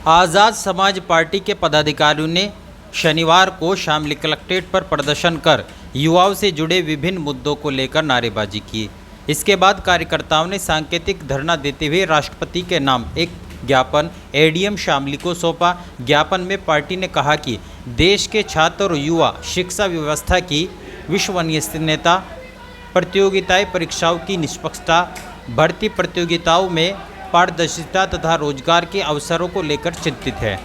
आज़ाद समाज पार्टी के पदाधिकारियों ने शनिवार को शामली कलेक्ट्रेट पर प्रदर्शन कर युवाओं से जुड़े विभिन्न मुद्दों को लेकर नारेबाजी की। इसके बाद कार्यकर्ताओं ने सांकेतिक धरना देते हुए राष्ट्रपति के नाम एक ज्ञापन एडीएम शामली को सौंपा। ज्ञापन में पार्टी ने कहा कि देश के छात्र और युवा शिक्षा व्यवस्था की विश्वसनीयता, प्रतियोगिताएं परीक्षाओं की निष्पक्षता, भर्ती प्रतियोगिताओं में पारदर्शिता तथा रोजगार के अवसरों को लेकर चिंतित है।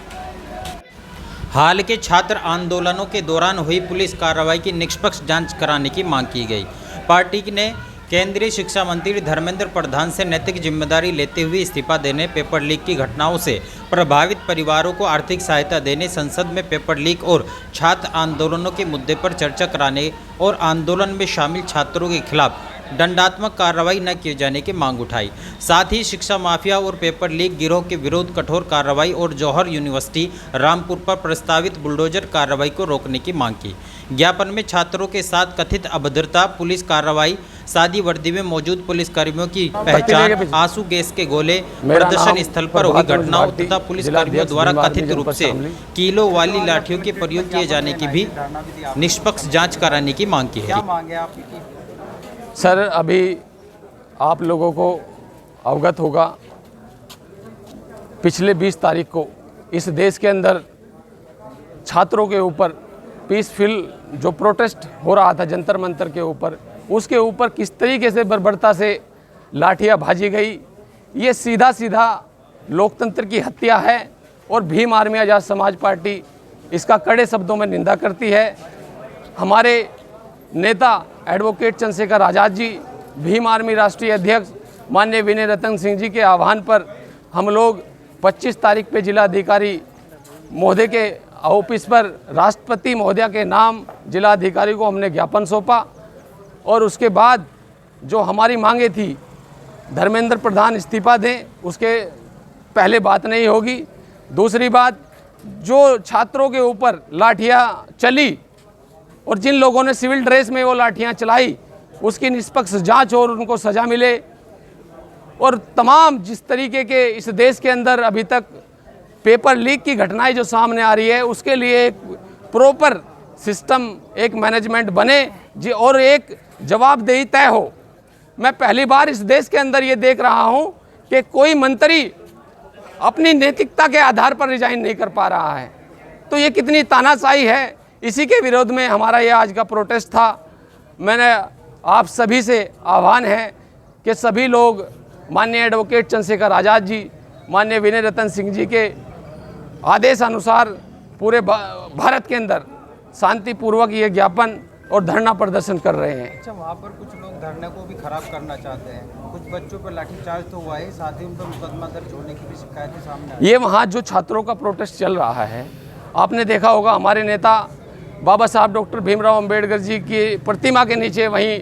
हाल के छात्र आंदोलनों के दौरान हुई पुलिस कार्रवाई की निष्पक्ष जांच कराने की मांग की गई। पार्टी ने केंद्रीय शिक्षा मंत्री धर्मेंद्र प्रधान से नैतिक जिम्मेदारी लेते हुए इस्तीफा देने, पेपर लीक की घटनाओं से प्रभावित परिवारों को आर्थिक सहायता देने, संसद में पेपर लीक और छात्र आंदोलनों के मुद्दे पर चर्चा कराने और आंदोलन में शामिल छात्रों के खिलाफ दंडात्मक कार्रवाई न किए जाने की मांग उठाई। साथ ही शिक्षा माफिया और पेपर लीक गिरोह के विरुद्ध कठोर कार्रवाई और जौहर यूनिवर्सिटी रामपुर पर प्रस्तावित बुलडोजर कार्रवाई को रोकने की मांग की। ज्ञापन में छात्रों के साथ कथित अभद्रता, पुलिस कार्रवाई, सादी वर्दी में मौजूद पुलिसकर्मियों की पहचान, आंसू गैस के गोले, प्रदर्शन स्थल पर हुई घटनाओं तथा पुलिसकर्मियों द्वारा कथित रूप से कीलों वाली लाठियों के प्रयोग किए जाने की भी निष्पक्ष जाँच कराने की मांग की है। सर, अभी आप लोगों को अवगत होगा, पिछले 20 तारीख को इस देश के अंदर छात्रों के ऊपर पीसफुल जो प्रोटेस्ट हो रहा था जंतर मंतर के ऊपर, उसके ऊपर किस तरीके से बर्बरता से लाठियां भाजी गई, ये सीधा सीधा लोकतंत्र की हत्या है और भीम आर्मी आज़ाद समाज पार्टी इसका कड़े शब्दों में निंदा करती है। हमारे नेता एडवोकेट चंद्रशेखर आज़ाद जी, भीम आर्मी राष्ट्रीय अध्यक्ष माननीय विनय रतन सिंह जी के आह्वान पर हम लोग 25 तारीख पे जिलाधिकारी महोदय के ऑफिस पर राष्ट्रपति महोदय के नाम जिलाधिकारी को हमने ज्ञापन सौंपा और उसके बाद जो हमारी मांगे थी, धर्मेंद्र प्रधान इस्तीफा दें, उसके पहले बात नहीं होगी। दूसरी बात, जो छात्रों के ऊपर लाठियाँ चली और जिन लोगों ने सिविल ड्रेस में वो लाठियां चलाई, उसकी निष्पक्ष जांच और उनको सज़ा मिले। और तमाम जिस तरीके के इस देश के अंदर अभी तक पेपर लीक की घटनाएं जो सामने आ रही है, उसके लिए एक प्रॉपर सिस्टम, एक मैनेजमेंट बने जी और एक जवाबदेही तय हो। मैं पहली बार इस देश के अंदर ये देख रहा हूँ कि कोई मंत्री अपनी नैतिकता के आधार पर रिजाइन नहीं कर पा रहा है, तो ये कितनी तानाशाही है। इसी के विरोध में हमारा ये आज का प्रोटेस्ट था। मैंने आप सभी से आह्वान है कि सभी लोग माननीय एडवोकेट चंद्रशेखर आज़ाद जी, माननीय विनय रतन सिंह जी के आदेश अनुसार पूरे भारत के अंदर शांतिपूर्वक ये ज्ञापन और धरना प्रदर्शन कर रहे हैं। अच्छा, वहाँ पर कुछ लोग धरने को भी खराब करना चाहते हैं, कुछ बच्चों पर लाठीचार्ज तो हुआ है, साथ ही उन पर मुकदमा दर्ज होने की भी शिकायतें सामने आई। ये वहाँ जो छात्रों का प्रोटेस्ट चल रहा है, आपने देखा होगा, हमारे नेता बाबा साहब डॉक्टर भीमराव अंबेडकर जी की प्रतिमा के नीचे वहीं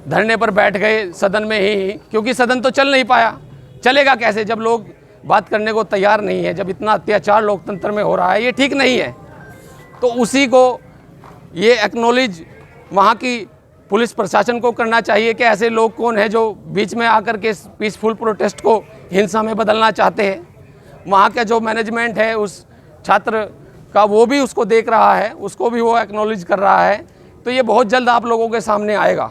धरने पर बैठ गए सदन में ही, क्योंकि सदन तो चल नहीं पाया। चलेगा कैसे जब लोग बात करने को तैयार नहीं है, जब इतना अत्याचार लोकतंत्र में हो रहा है, ये ठीक नहीं है। तो उसी को ये एक्नॉलेज वहाँ की पुलिस प्रशासन को करना चाहिए कि ऐसे लोग कौन है जो बीच में आकर के पीसफुल प्रोटेस्ट को हिंसा में बदलना चाहते हैं। वहाँ का जो मैनेजमेंट है उस छात्र का, वो भी उसको देख रहा है, उसको भी वो एक्नॉलेज कर रहा है। तो ये बहुत जल्द आप लोगों के सामने आएगा।